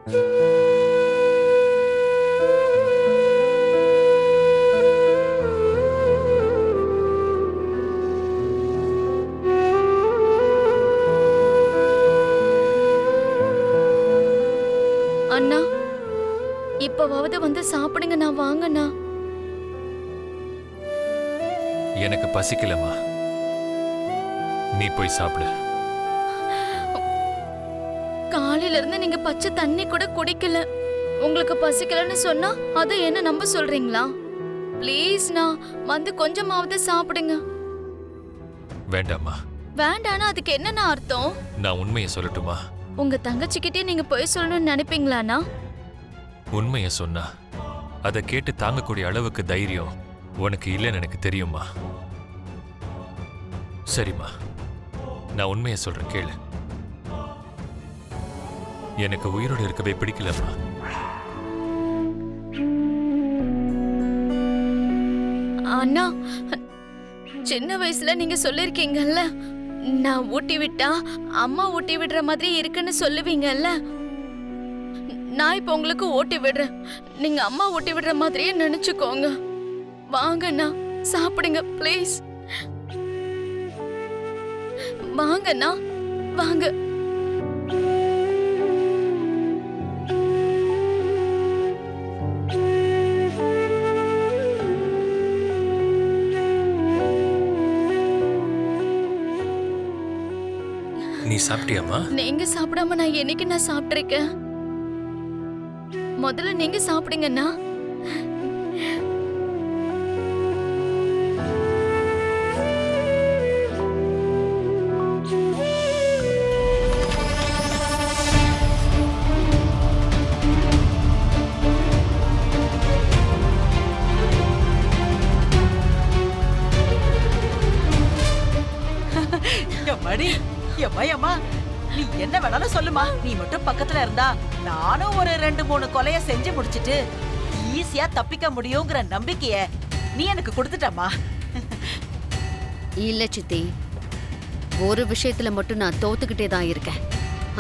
அண்ணா, இப்பவாவது வந்து சாப்பிடுங்க. நான் வாங்கண்ணா. எனக்கு பசிக்கலம்மா, நீ போய் சாப்பிடு. காலையில இருந்து நீங்க பச்சை தண்ணி கூட குடிக்கல. உங்களுக்கு பசிக்கலன்னு சொன்னா அதை என்ன நம்ப சொல்றீங்களா? ப்ளீஸ்ண்ணா, வந்து கொஞ்சமாவது சாப்பிடுங்க. வேண்டாம்மா. வேண்டானா அதுக்கு என்னண்ணா அர்த்தம்? நான் உண்மையை சொல்லட்டுமா? உங்க தங்கச்சிக்கிட்டே நீங்க போய் சொல்லணும்னு நினைப்பீங்களாண்ணா? உண்மையை சொன்னா அதை கேட்டு தாங்கக்கூடிய அளவுக்கு தைரியம் உனக்கு இல்லைன்னு எனக்கு தெரியுமா? சரிம்மா, நான் உண்மையை சொல்றேன், கேளு. எனக்கு உயிரோடு இருக்கவே பிடிக்கலம்மா. அண்ணா, சின்ன வயசுல நீங்க சொல்லிருக்கீங்கல்ல, நான் ஊட்டி விட்டா அம்மா ஊட்டி விடுற மாதிரி இருக்குன்னு சொல்லுவீங்கல்ல. நான் இப்ப உங்களுக்கு ஊட்டி விடுறேன். நீங்க அம்மா ஊட்டி விடுற மாதிரியே நினைச்சுக்கோங்க. வாங்கண்ணா, சாப்பிடுங்க ப்ளீஸ். வாங்கண்ணா, வாங்க. நீ சாப்பிட்டியாம்மா? நீங்க சாப்பிடாம நான் என்னைக்கு நான் சாப்பிட்டிருக்கேன்? முதல்ல நீங்க சாப்பிடுங்கண்ணா. மடி எம்மா, நீ என்ன வேணாலும் சொல்லுமா. நீ மட்டும் பக்கத்துல இருந்தா நானும் ஒரு 2-3 கொலைய செஞ்சு முடிச்சிட்டு ஈஸியா தப்பிக்க முடியுங்கிற நம்பிக்கைய நீ எனக்கு கொடுத்துட்டமா. இல்ல சித்தி, ஒரு விஷயத்துல மட்டும் நான் தோத்துக்கிட்டே தான் இருக்கேன்.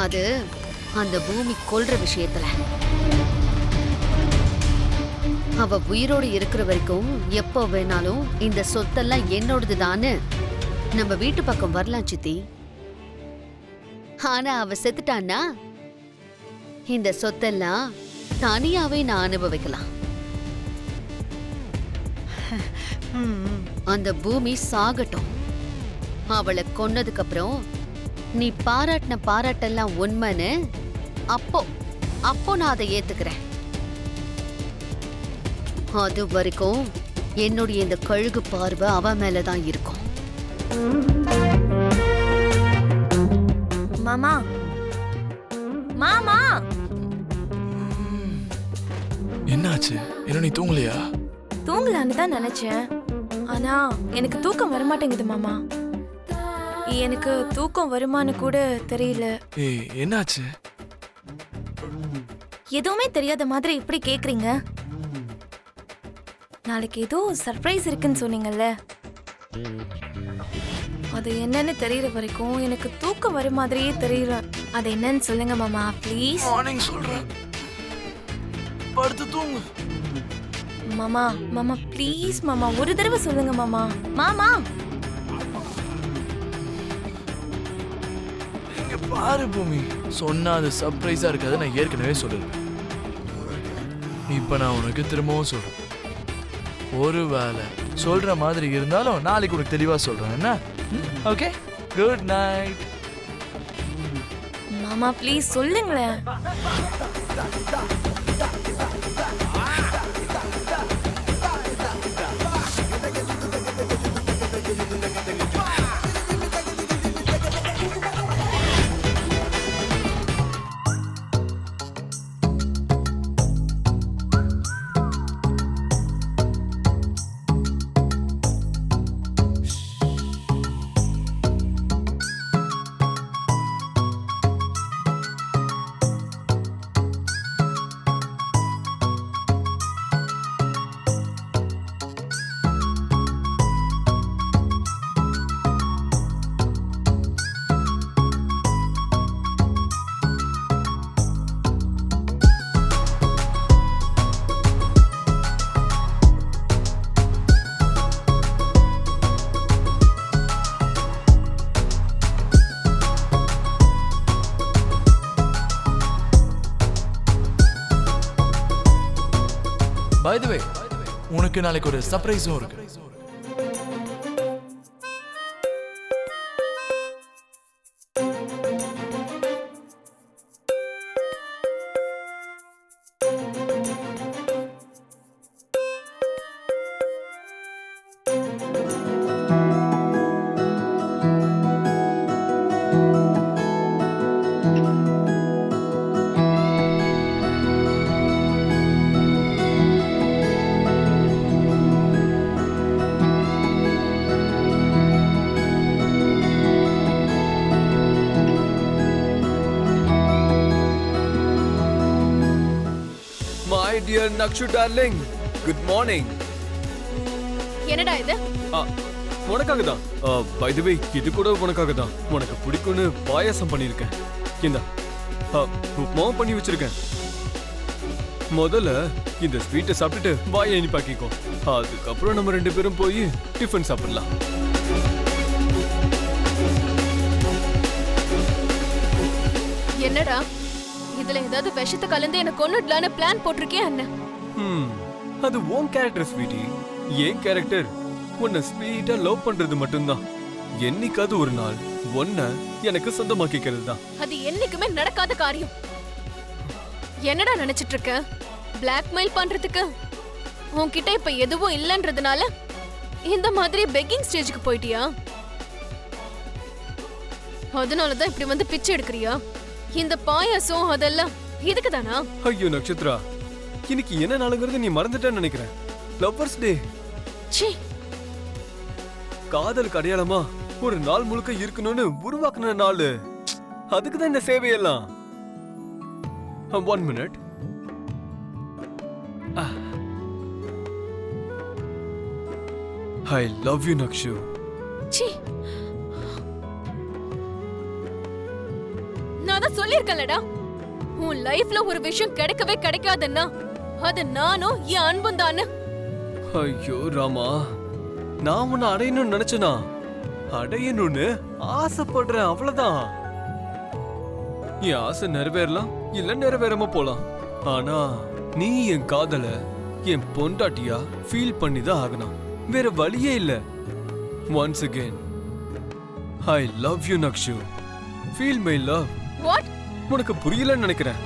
அது அந்த பூமி கொல்ற விஷயத்துல. அவ உயிரோடு இருக்கிற வரைக்கும் எப்போ வேணாலும் இந்த சொத்தெல்லாம் என்னோடதுதான்னு நம்ம வீட்டு பக்கம் வரலாம் சித்தி. ஆனா அவ செத்துட்டான்னா இந்த சொத்தெல்லாம் தனியாவே நான் அனுபவிக்கலாம். அந்த பூமி சாகட்டும். அவளை கொன்னதுக்கு அப்புறம் நீ பாராட்டின பாராட்டெல்லாம் உண்மைன்னு அப்போ நான் அதை ஏத்துக்கிறேன். அது வரைக்கும் என்னுடைய இந்த கழுகு பார்வை அவ மேலதான் இருக்கும். மாமா, மாமா, என்னாச்சு? என்ன நீ தூங்கலையா? தூங்கலான்னு தான் நினைச்சேன். ஆனா எனக்கு தூக்கம் வரமாட்டேங்குது மாமா. எனக்கு தூக்கம் வருமானு கூட தெரியல. ஏய், என்னாச்சு? எதுவுமே தெரியாத மாதிரி இப்படி கேக்குறீங்க. நாளைக்கு ஏதோ சர்ப்ரைஸ் இருக்குன்னு சொன்னீங்கல்ல, அது என்னன்னு தெரியற வரைக்கும் எனக்கு தூக்கம் வர மாதிரியே தெரியல. அது என்னன்னு சொல்லுங்க மாமா ப்ளீஸ். மார்னிங் சொல்றேன், படுத்து தூங்கு. மாமா மாமா ப்ளீஸ் மாமா, ஒரு தடவை சொல்லுங்க மாமா. மாமா இங்க பாரு பூமி, சொன்னா அது சர்ப்ரைஸா இருக்காது. நான் ஏற்கனவே சொல்லுறேன். இப்ப நான் உனக்கு திரும்பவும் சொல்றேன். ஒருவேளை சொல்ற மாதிரி இருந்தாலும் நாளைக்கு உனக்கு தெளிவா சொல்றேன். என்ன? Okay, good night. மாமா ப்ளீஸ் சொல்லுங்களேன். பை தி வே உனக்கு நாளைக்கு ஒரு சர்ப்ரைஸும் இருக்கு. My dear Nakshu darling, good morning. என்னடா இது? உனக்காக தான். By the way, இது கூட உனக்காக தான். உனக்கு பிடிக்கும்னு பாயாசம் பண்ணிருக்கேன். இந்தா. உப்புமாவும் பண்ணி வச்சிருக்கேன். முதல்ல இந்த ஸ்வீட்டை சாப்பிட்டுட்டு வாயை இனிப்பாக்கிக்கோ. அதுக்கப்புறம் நம்ம 2 பேரும் போய் டிஃபன் சாப்பிடலாம். என்னடா இதுல ஏதாவது விஷத்தை கலந்து என்ன கொன்னுடலான்னு பிளான் போட்டிருக்கே என்ன? அது உன் கேரக்டர் ஸ்வீட்டி. ஏன் கேரக்டர் உன்னை ஸ்வீட்டா லவ் பண்றது மட்டும்தான். என்னைக்காவது ஒரு நாள் உன்னை எனக்கு சொந்தமாக்கிக்கிறது தான். அது என்னைக்குமே நடக்காத காரியம். என்னடா நினைச்சிட்டு இருக்க? பிளாக்மெயில் பண்றதுக்கு உன்கிட்ட இப்ப எதுவும் இல்லன்றதுனால இந்த மாதிரி பெக்கிங் ஸ்டேஜுக்கு போயிட்டியா? அதனாலதான் இப்படி வந்து பிச்சை எடுக்கிறியா? இந்த பாயாசம் அதெல்லாம் இதுக்கு தானா? ஐயோ நட்சத்ரா, இன்னைக்கு என்ன நாளுங்கிறது நீ மறந்துட்டேன்னு நினைக்கிறேன். Lovers day. ச்சீ, காதலுக்கு அடையாளமா ஒரு நாள் முழுக்க இருக்கணும்னு உருவாக்குன நாள். அதுக்கு தான் இந்த சேவையெல்லாம். 1 minute. I love you Nakshu. ச்சீ. நான் தான் சொல்லிருக்கேன்லடா, உன் லைஃப்ல ஒரு விஷயம் கிடைக்கவே கிடைக்காதுன்னா அது நானும் என் அன்பும் தானே. ஐயோ ராமா, நான் உன்னை அடையணும்னு நினைச்சனா அடையணும்னு ஆசைப்படுறேன், அவ்வளவுதான். என் ஆசை நிறைவேறலாம், இல்ல நிறைவேறாம போலாம். ஆனா நீ என் காதல என் பொண்டாட்டியா ஃபீல் பண்ணி தான் ஆகணும். வேற வழியே இல்ல. Once again I love you Nakshu. Feel my love. What? உனக்கு புரியலன்னு நினைக்கிறேன்.